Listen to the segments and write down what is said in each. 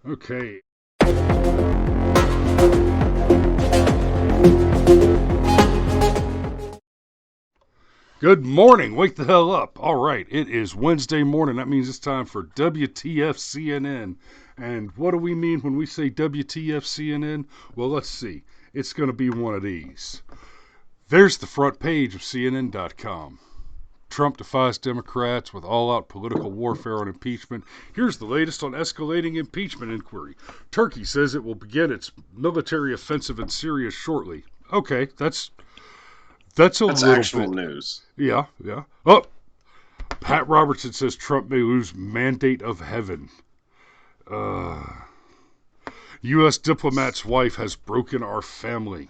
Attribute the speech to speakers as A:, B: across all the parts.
A: Okay. Good morning. Wake the hell up. All right. It is Wednesday morning. That means it's time for WTF CNN. And what do we mean when we say WTF CNN? Well, let's see. It's going to be one of these. There's the front page of CNN.com. Trump defies Democrats with all-out political warfare on impeachment. Here's the latest on escalating impeachment inquiry. Turkey says it will begin its military offensive in Syria shortly. Okay, that's
B: That's
A: little
B: actual
A: bit.
B: news.
A: Yeah. Oh, Pat Robertson says Trump may lose mandate of heaven. U.S. diplomat's wife has broken our family.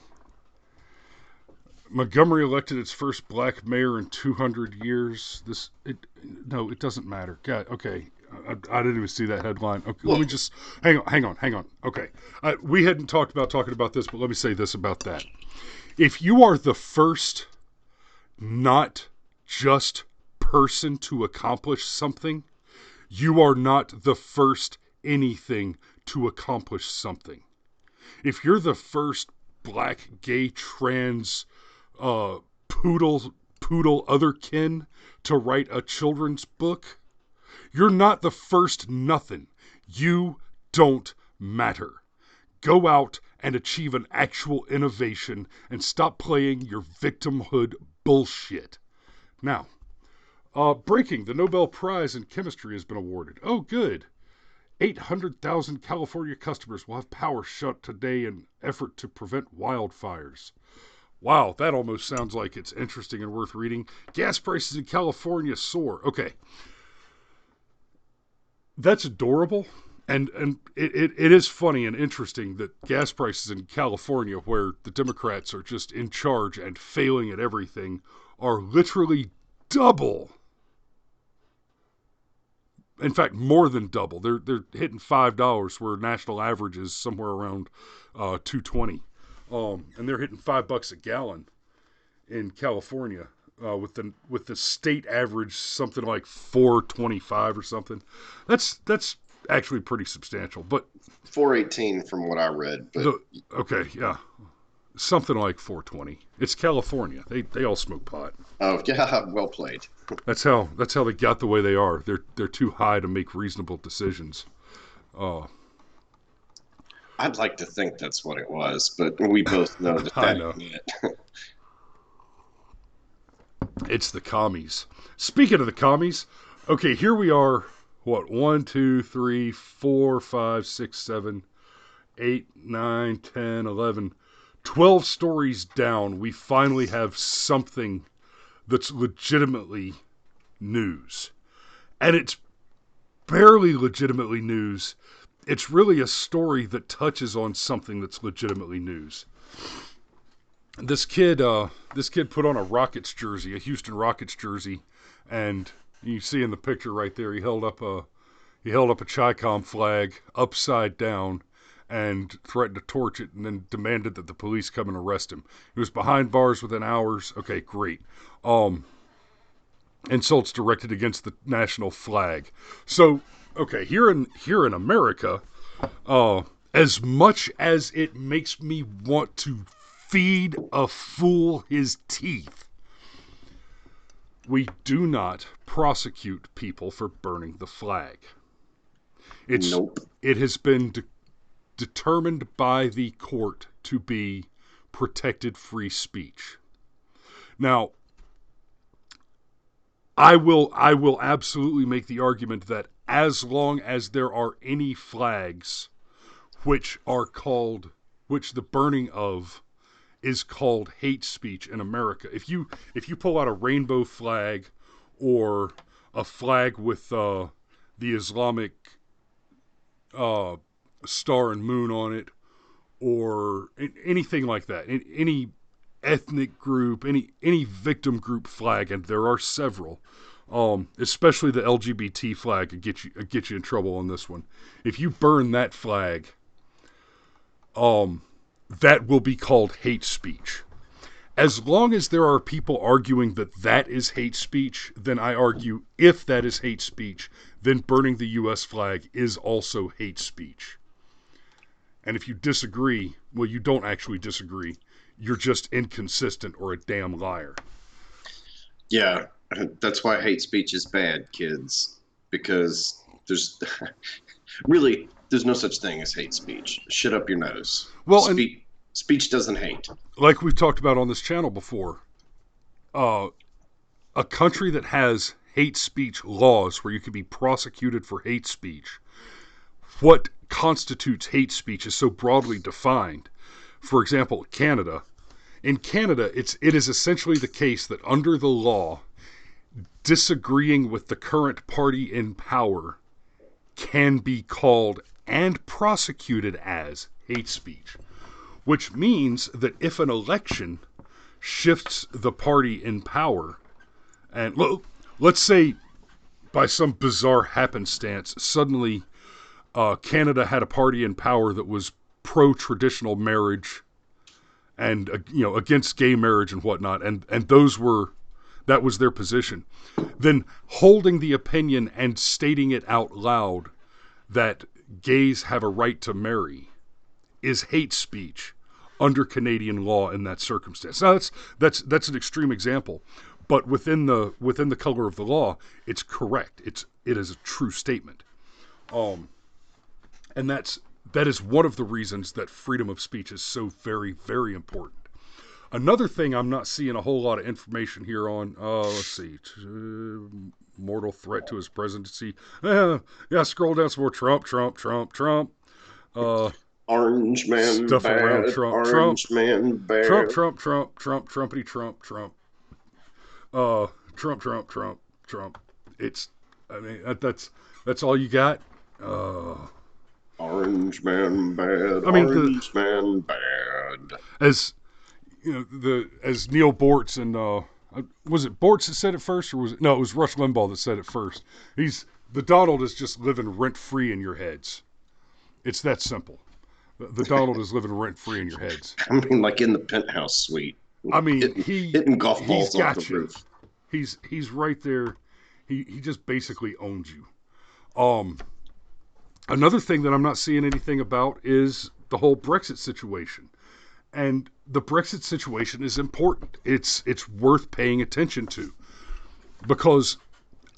A: Montgomery elected its first black mayor in 200 years. It doesn't matter. God, okay. I didn't even see that headline. Okay, let me just hang on. Okay, we hadn't talked about talking about this, but let me say this about that. If you are the first not just person to accomplish something, you are not the first anything to accomplish something. If you're the first black, gay, trans, poodle otherkin to write a children's book, you're not the first nothing. You don't matter. Go out and achieve an actual innovation and stop playing your victimhood bullshit. Now, breaking, the Nobel Prize in Chemistry has been awarded. Oh, good. 800,000 California customers will have power shut today in effort to prevent wildfires. Wow, that almost sounds like it's interesting and worth reading. Gas prices in California soar. Okay. That's adorable. And it is funny and interesting that gas prices in California, where the Democrats are just in charge and failing at everything, are literally double. In fact, more than double. They're hitting $5 where national average is somewhere around $2.20. And they're hitting $5 a gallon in California, with the state average something like $4.25 or something. That's actually pretty substantial. But
B: 418 from what I read, but
A: okay, yeah, something like $4.20. It's California. They all smoke pot.
B: oh yeah, well played.
A: That's how they got the way they are. They're too high to make reasonable decisions.
B: I'd like to think that's what it was, but we both know that
A: I
B: that
A: know.
B: ain't it.
A: It's the commies. Speaking of the commies, okay, here we are. What, 1, 2, 3, 4, 5, 6, 7, 8, 9, 10, 11, 12 stories down. We finally have something that's legitimately news. And it's barely legitimately news. It's really a story that touches on something that's legitimately news. This kid put on a Rockets jersey, a Houston Rockets jersey, and you see in the picture right there, he held up a Chi-Com flag upside down and threatened to torch it, and then demanded that the police come and arrest him. He was behind bars within hours. Okay, great. Insults directed against the national flag. So, okay, here in America, as much as it makes me want to feed a fool his teeth, we do not prosecute people for burning the flag.
B: Nope.
A: It has been determined by the court to be protected free speech. Now, I will absolutely make the argument that as long as there are any flags which the burning of is called hate speech in America. If you pull out a rainbow flag or a flag with the Islamic star and moon on it, or anything like that, any ethnic group, any victim group flag, and there are several, especially the LGBT flag, could get you in trouble on this one. If you burn that flag, that will be called hate speech. As long as there are people arguing that is hate speech, then I argue if that is hate speech, then burning the U.S. flag is also hate speech. And if you disagree, well, you don't actually disagree. You're just inconsistent or a damn liar.
B: Yeah, that's why hate speech is bad, kids, because there's really there's no such thing as hate speech. Shut up your nose.
A: Well, and
B: Speech doesn't hate.
A: like we've talked about on this channel before, a country that has hate speech laws where you can be prosecuted for hate speech, what constitutes hate speech is so broadly defined. For example, Canada. In Canada, it is essentially the case that under the law, disagreeing with the current party in power can be called and prosecuted as hate speech, which means that if an election shifts the party in power, and let's say by some bizarre happenstance, suddenly Canada had a party in power that was pro-traditional marriage and against gay marriage and whatnot, and that was their position, then holding the opinion and stating it out loud that gays have a right to marry is hate speech under Canadian law in that circumstance. Now that's an extreme example, but within the color of the law, it's correct. It is a true statement, and that is one of the reasons that freedom of speech is so very, very important. Another thing I'm not seeing a whole lot of information here on, let's see, mortal threat to his presidency. Yeah, scroll down some more. Trump.
B: Orange man
A: Stuff
B: bad.
A: around Trump.
B: Orange man bad.
A: Trump. Trumpity Trump. Trump. It's, I mean, that's all you got.
B: Orange man bad.
A: I mean,
B: Orange man bad.
A: As you know, as Neil Bortz and was it Bortz that said it first, or was it? No, it was Rush Limbaugh that said it first. The Donald is just living rent free in your heads. It's that simple. The Donald is living rent free in your heads.
B: I mean, like in the penthouse suite.
A: I mean,
B: hitting golf balls off the roof.
A: He's right there. He just basically owns you. Another thing that I'm not seeing anything about is the whole Brexit situation. And the Brexit situation is important. It's worth paying attention to, because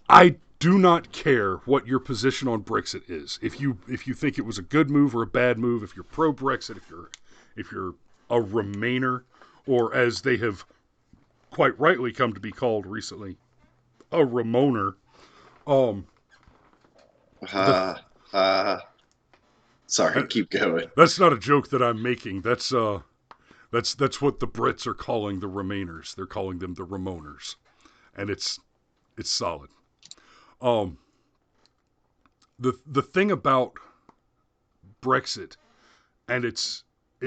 A: I do not care what your position on Brexit is. If you think it was a good move or a bad move, if you're pro-Brexit, if you're a Remainer, or as they have quite rightly come to be called recently, a Ramoner.
B: Sorry, keep going.
A: That's not a joke that I'm making. That's what the Brits are calling the Remainers. They're calling them the Ramoners, and it's solid. The thing about Brexit, and it's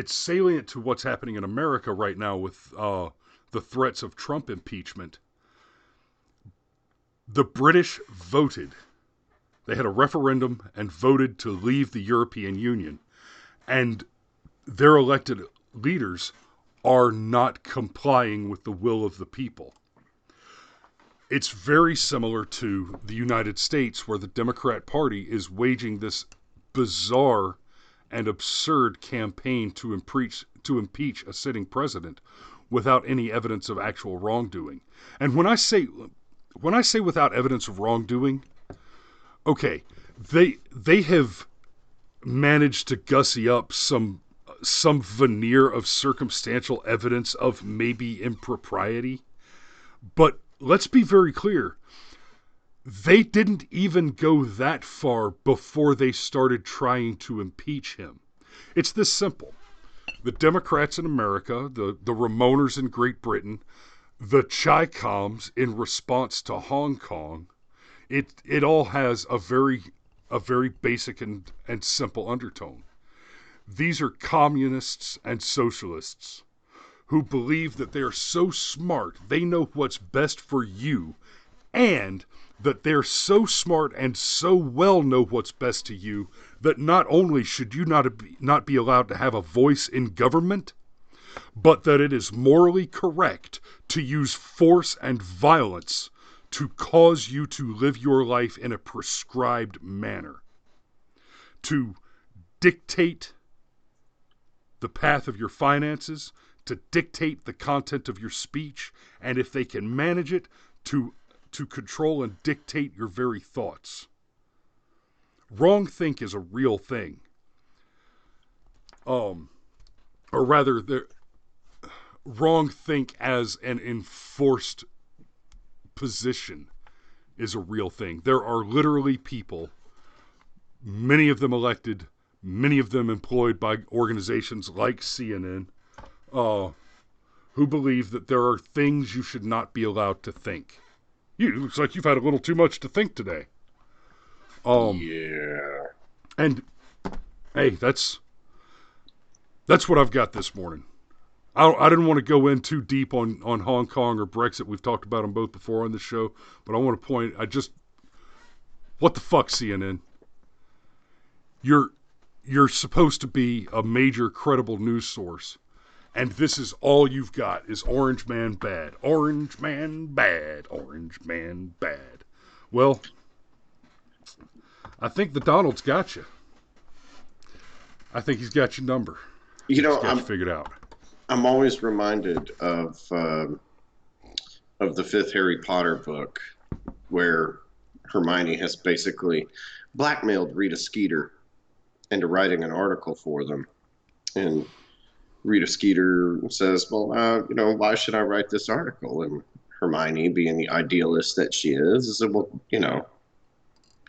A: salient to what's happening in America right now with the threats of Trump impeachment. The British voted. They had a referendum and voted to leave the European Union, and their elected leaders are not complying with the will of the people. It's very similar to the United States, where the Democrat Party is waging this bizarre and absurd campaign to impeach a sitting president without any evidence of actual wrongdoing. And when I say without evidence of wrongdoing, okay, they have managed to gussy up some veneer of circumstantial evidence of maybe impropriety, but let's be very clear. They didn't even go that far before they started trying to impeach him. It's this simple. The Democrats in America, the Ramoners in Great Britain, the Chi-Coms in response to Hong Kong, it all has a very basic and simple undertone. These are communists and socialists who believe that they are so smart, they know what's best for you, and that they're so smart and so well know what's best to you that not only should you not be allowed to have a voice in government, but that it is morally correct to use force and violence to cause you to live your life in a prescribed manner, to dictate the path of your finances, to dictate the content of your speech, and if they can manage it, to control and dictate your very thoughts. Wrongthink is a real thing. Or rather, wrongthink as an enforced position is a real thing. There are literally people, many of them elected, many of them employed by organizations like CNN, who believe that there are things you should not be allowed to think. It looks like you've had a little too much to think today.
B: Yeah.
A: And hey, that's what I've got this morning. I didn't want to go in too deep on Hong Kong or Brexit. We've talked about them both before on the show, but I want to point. What the fuck, CNN? You're supposed to be a major credible news source, and this is all you've got is Orange Man bad, Orange Man bad, Orange Man bad. Well, I think the Donald's got you. I think he's got your number.
B: You know,
A: I'm figured out.
B: I'm always reminded of the fifth Harry Potter book, where Hermione has basically blackmailed Rita Skeeter into writing an article for them, and Rita Skeeter says, "Well, why should I write this article?" And Hermione, being the idealist that she is, said, "Well,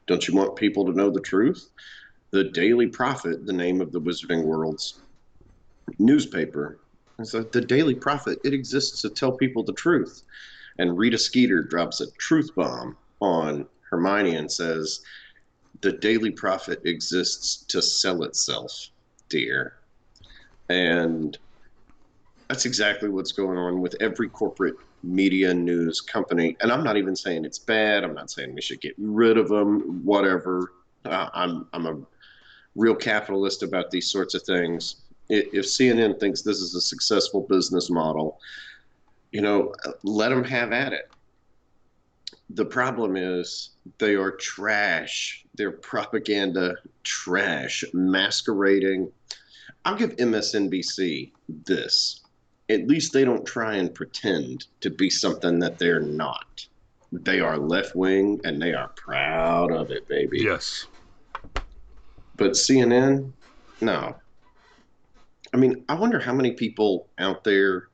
B: don't you want people to know the truth?" The Daily Prophet, the name of the Wizarding World's newspaper, is the Daily Prophet. It exists to tell people the truth. And Rita Skeeter drops a truth bomb on Hermione and says, "The Daily Prophet exists to sell itself, dear." And that's exactly what's going on with every corporate media news company. And I'm not even saying it's bad. I'm not saying we should get rid of them, whatever. I'm a real capitalist about these sorts of things. If CNN thinks this is a successful business model, let them have at it. The problem is they are trash. They're propaganda trash, masquerading. I'll give MSNBC this. At least they don't try and pretend to be something that they're not. They are left-wing, and they are proud of it, baby.
A: Yes.
B: But CNN, no. I mean, I wonder how many people out there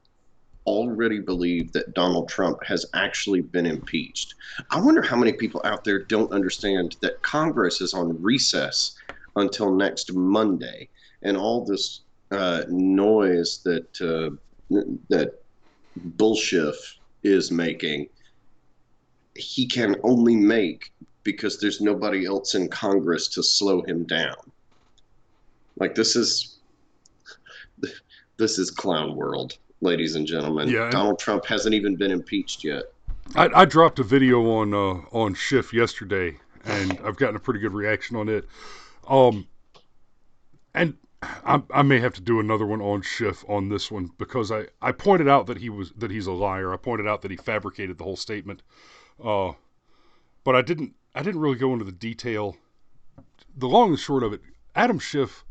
B: already believe that Donald Trump has actually been impeached. I wonder how many people out there don't understand that Congress is on recess until next Monday, and all this noise that Bullshift is making, he can only make because there's nobody else in Congress to slow him down. Like, this is clown world, ladies and gentlemen.
A: Yeah,
B: Donald Trump hasn't even been impeached yet.
A: I dropped a video on Schiff yesterday, and I've gotten a pretty good reaction on it. And I may have to do another one on Schiff on this one, because I pointed out that he's a liar. I pointed out that he fabricated the whole statement. But I didn't really go into the detail. The long and short of it, Adam Schiff,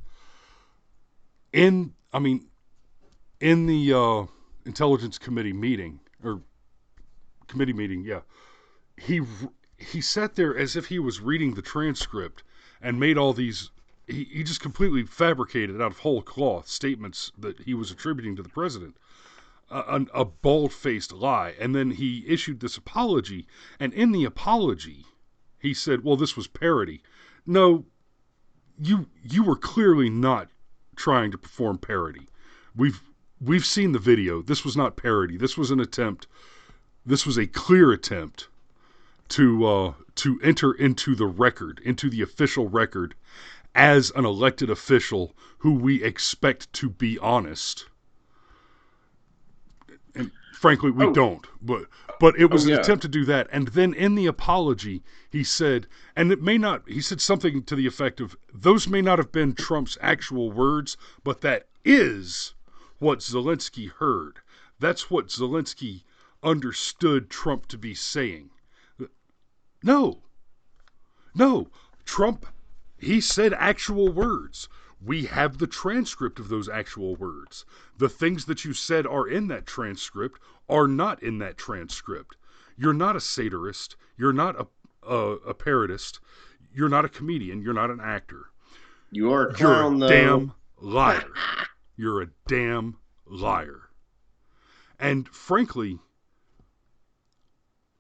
A: in the Intelligence Committee meeting, yeah, he sat there as if he was reading the transcript and made all these. He just completely fabricated out of whole cloth statements that he was attributing to the president. A bald-faced lie. And then he issued this apology, and in the apology, he said, well, this was parody. No, you were clearly not trying to perform parody. We've seen the video. This was not parody. This was an attempt. This was a clear attempt to enter into the record, into the official record, as an elected official who we expect to be honest. And frankly, we don't. But it was an attempt to do that. And then in the apology, he said, he said something to the effect of, those may not have been Trump's actual words, but that is what Zelensky heard. That's what Zelensky understood Trump to be saying. No. Trump, he said actual words. We have the transcript of those actual words. The things that you said are in that transcript are not in that transcript. You're not a satirist. You're not a parodist. You're not a comedian. You're not an actor.
B: You are a
A: You're a
B: clown, though.
A: damn liar. You're a damn liar. And frankly,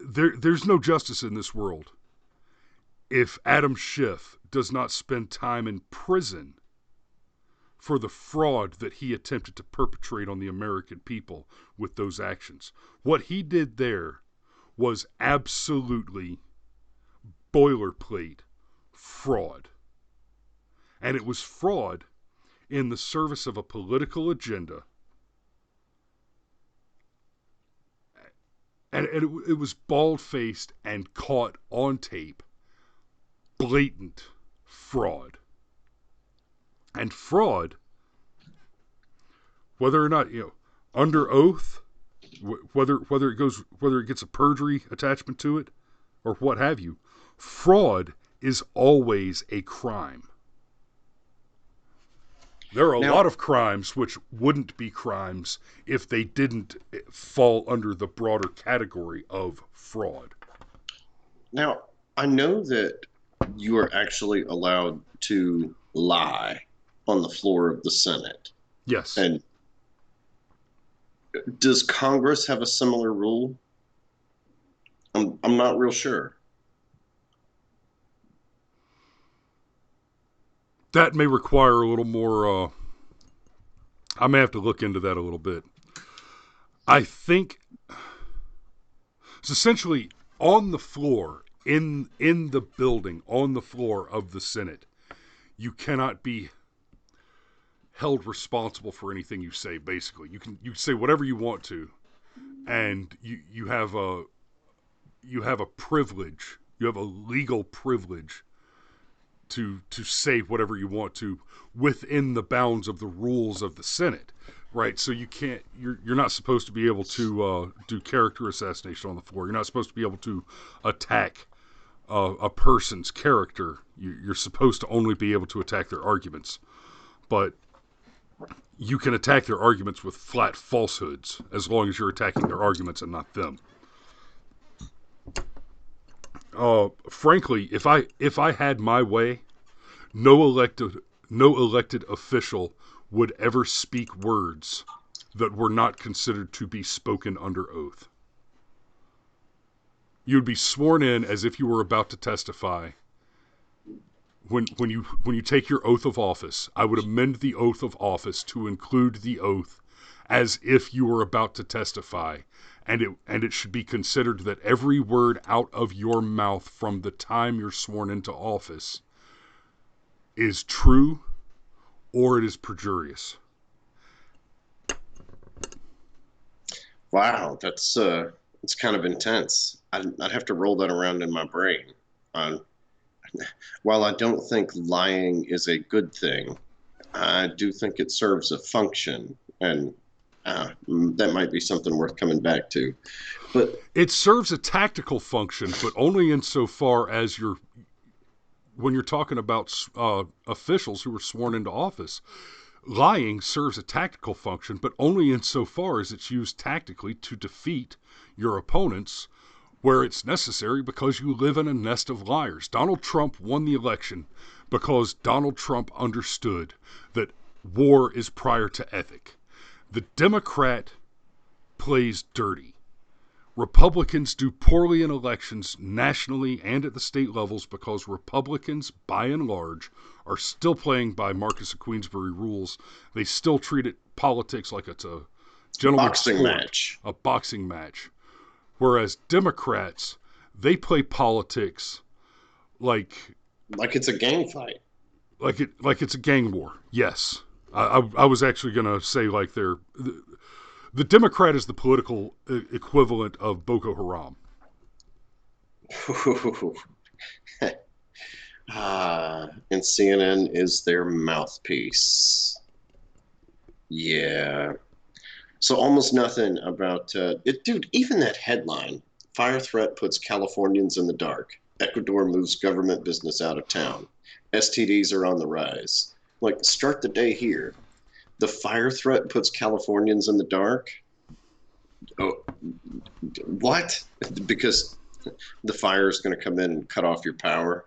A: there's no justice in this world if Adam Schiff does not spend time in prison for the fraud that he attempted to perpetrate on the American people with those actions. What he did there was absolutely boilerplate fraud. And it was fraud in the service of a political agenda. And it was bald-faced and caught on tape. Blatant fraud. And fraud, whether or not, under oath, whether it gets a perjury attachment to it, or what have you, fraud is always a crime. There are a lot of crimes which wouldn't be crimes if they didn't fall under the broader category of fraud.
B: Now, I know that you are actually allowed to lie on the floor of the Senate.
A: Yes.
B: And does Congress have a similar rule? I'm not real sure.
A: That may require a little more, I may have to look into that a little bit. I think it's essentially on the floor, in the building, on the floor of the Senate, you cannot be held responsible for anything you say, basically. You can say whatever you want to, and you have a privilege, you have a legal privilege to say whatever you want to within the bounds of the rules of the Senate, right? So you're not supposed to be able to do character assassination on the floor. You're not supposed to be able to attack a person's character. You're supposed to only be able to attack their arguments, but you can attack their arguments with flat falsehoods as long as you're attacking their arguments and not them. Frankly, if I had my way, no elected official would ever speak words that were not considered to be spoken under oath. You'd be sworn in as if you were about to testify. When you take your oath of office, I would amend the oath of office to include the oath as if you were about to testify. And it should be considered that every word out of your mouth from the time you're sworn into office is true or it is perjurious.
B: Wow, that's it's kind of intense. I'd have to roll that around in my brain. While I don't think lying is a good thing, I do think it serves a function, and that might be something worth coming back to. But
A: it serves a tactical function, but only insofar as when you're talking about officials who are sworn into office. Lying serves a tactical function, but only insofar as it's used tactically to defeat your opponents where it's necessary, because you live in a nest of liars. Donald Trump won the election because Donald Trump understood that war is prior to ethic. The Democrat plays dirty. Republicans do poorly in elections nationally and at the state levels because Republicans, by and large, are still playing by Marcus of Queensberry rules. They still treat politics like it's a gentleman's sport, a boxing match. Whereas Democrats, they play politics like
B: it's a gang fight.
A: Like it's a gang war. Yes. I was actually going to say like the Democrat is the political equivalent of Boko Haram.
B: And CNN is their mouthpiece. Yeah. So almost nothing about it, dude. Even that headline: "Fire threat puts Californians in the dark. Ecuador moves government business out of town. STDs are on the rise." Like, start the day here. The fire threat puts Californians in the dark. Oh, what? Because the fire is going to come in and cut off your power.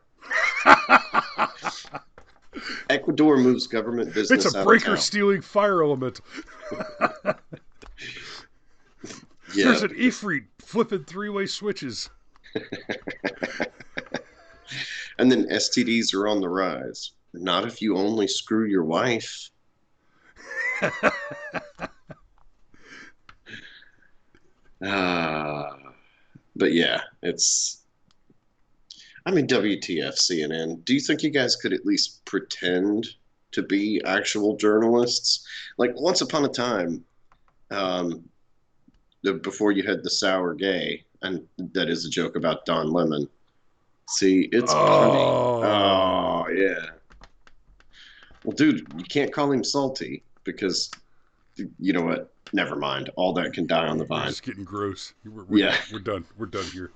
B: Ecuador moves government
A: It's a
B: business out of
A: breaker
B: town.
A: stealing fire element.
B: Yeah.
A: There's an Ifrit flipping three-way switches.
B: And then STDs are on the rise. Not if you only screw your wife. But yeah, I mean, WTF CNN. Do you think you guys could at least pretend to be actual journalists? Like, once upon a time, um, before you had the sour gay, and that is a joke about Don Lemon. See, it's punny.
A: Oh.
B: Oh, yeah. Well, dude, you can't call him salty because, you know what? Never mind. All that can die on the
A: We're
B: vine.
A: just getting gross.
B: Yeah.
A: We're done. We're done here.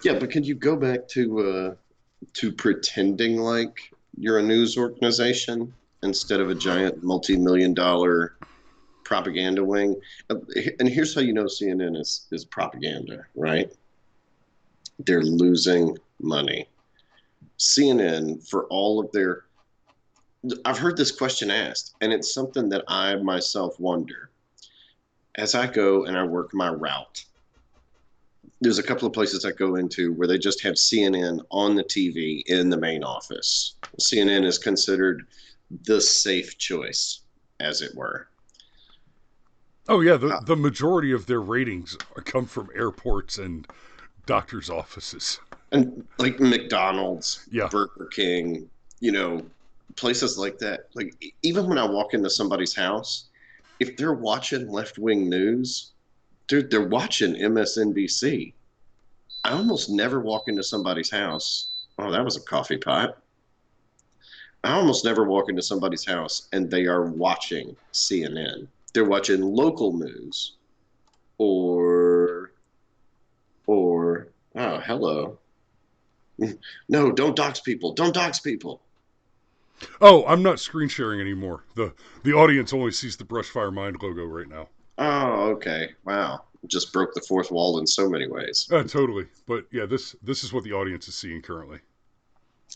B: Yeah, but can you go back to pretending like you're a news organization instead of a giant multi-million-dollar propaganda wing? And here's how you know CNN is propaganda, right? They're losing money. CNN, for all of their, I've heard this question asked, and it's something that I myself wonder. As I go and I work my route, there's a couple of places I go into where they just have CNN on the TV in the main office. CNN is considered the safe choice, as it were.
A: Oh yeah, the majority of their ratings come from airports and doctors' offices.
B: And like McDonald's,
A: Yeah.
B: Burger King, you know, places like that. Like, even when I walk into somebody's house, if they're watching left-wing news, dude, they're watching MSNBC. I almost never walk into somebody's house. Oh, that was a coffee pot. I almost never walk into somebody's house and they are watching CNN. They're watching local news or oh, hello. No, don't dox people. Don't dox people.
A: Oh, I'm not screen sharing anymore. The audience only sees the Brushfire Mind logo right now.
B: Oh, okay. Wow. Just broke the fourth wall in so many ways.
A: Totally. But yeah, this is what the audience is seeing currently.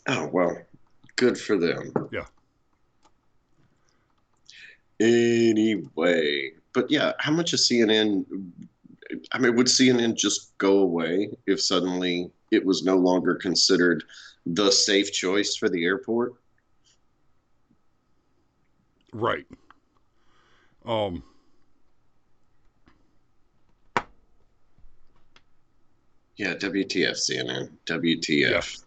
B: Oh, well, good for them.
A: Yeah.
B: Anyway, but yeah, how much of CNN? I mean, would CNN just go away if suddenly it was no longer considered the safe choice for the airport?
A: Right. Um.
B: Yeah, WTF, CNN.
A: Yeah.
B: WTF.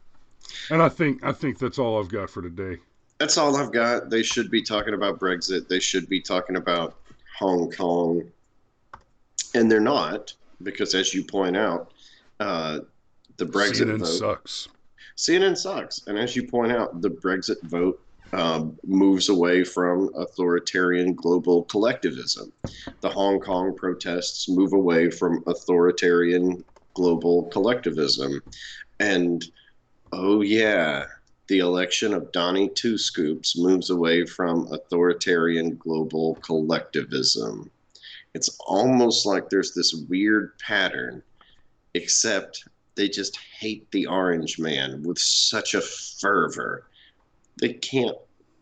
A: And I think that's all I've got for today.
B: That's all I've got. They should be talking about Brexit. They should be talking about Hong Kong. And they're not, because as you point out, the Brexit
A: CNN
B: vote.
A: sucks.
B: CNN sucks. And as you point out, the Brexit vote moves away from authoritarian global collectivism. The Hong Kong protests move away from authoritarian global collectivism. And oh, yeah, the election of Donnie Two Scoops moves away from authoritarian global collectivism. It's almost like there's this weird pattern, except they just hate the orange man with such a fervor. They can't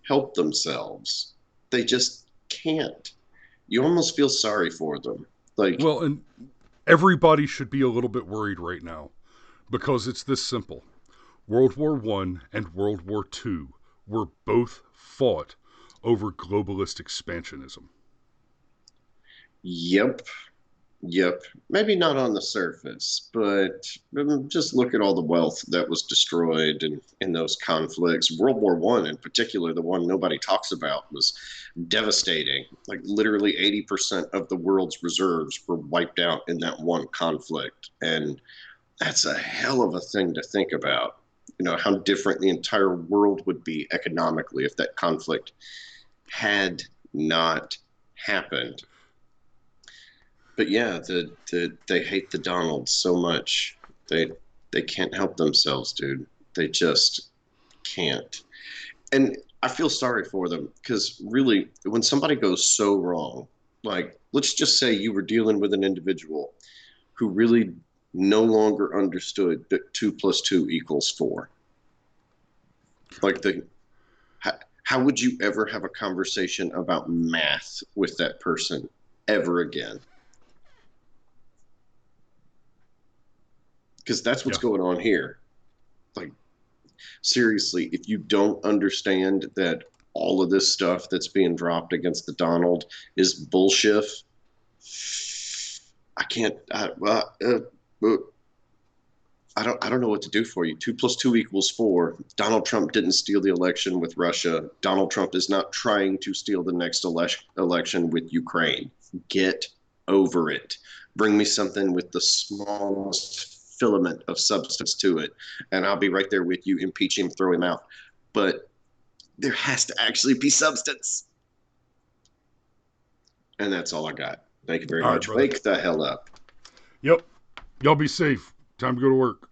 B: help themselves. They just can't. You almost feel sorry for them. Like,
A: Well, and everybody should be a little bit worried right now because it's this simple. World War I and World War II were both fought over globalist expansionism.
B: yep, yep. Maybe not on the surface, but just look at all the wealth that was destroyed in those conflicts. World War One, in particular, the one nobody talks about, was devastating. Like, literally 80% of the world's reserves were wiped out in that one conflict. And that's a hell of a thing to think about. You know, how different the entire world would be economically if that conflict had not happened. But yeah, they hate the Donalds so much. They can't help themselves, dude. They just can't. And I feel sorry for them because really, when somebody goes so wrong, like let's just say you were dealing with an individual who really no longer understood that 2 plus 2 equals 4. Like how would you ever have a conversation about math with that person ever again? Because that's what's
A: Yeah.
B: going on here. Like, seriously, if you don't understand that all of this stuff that's being dropped against the Donald is bullshit, I can't. I don't know what to do for you. 2 plus 2 equals 4. Donald Trump didn't steal the election with Russia. Donald Trump is not trying to steal the next election with Ukraine. Get over it. Bring me something with the smallest filament of substance to it, and I'll be right there with you. Impeach him, throw him out. But there has to actually be substance. And that's all I got. Thank you very
A: All right,
B: much.
A: brother.
B: Wake the hell up.
A: Yep. Y'all be safe. Time to go to work.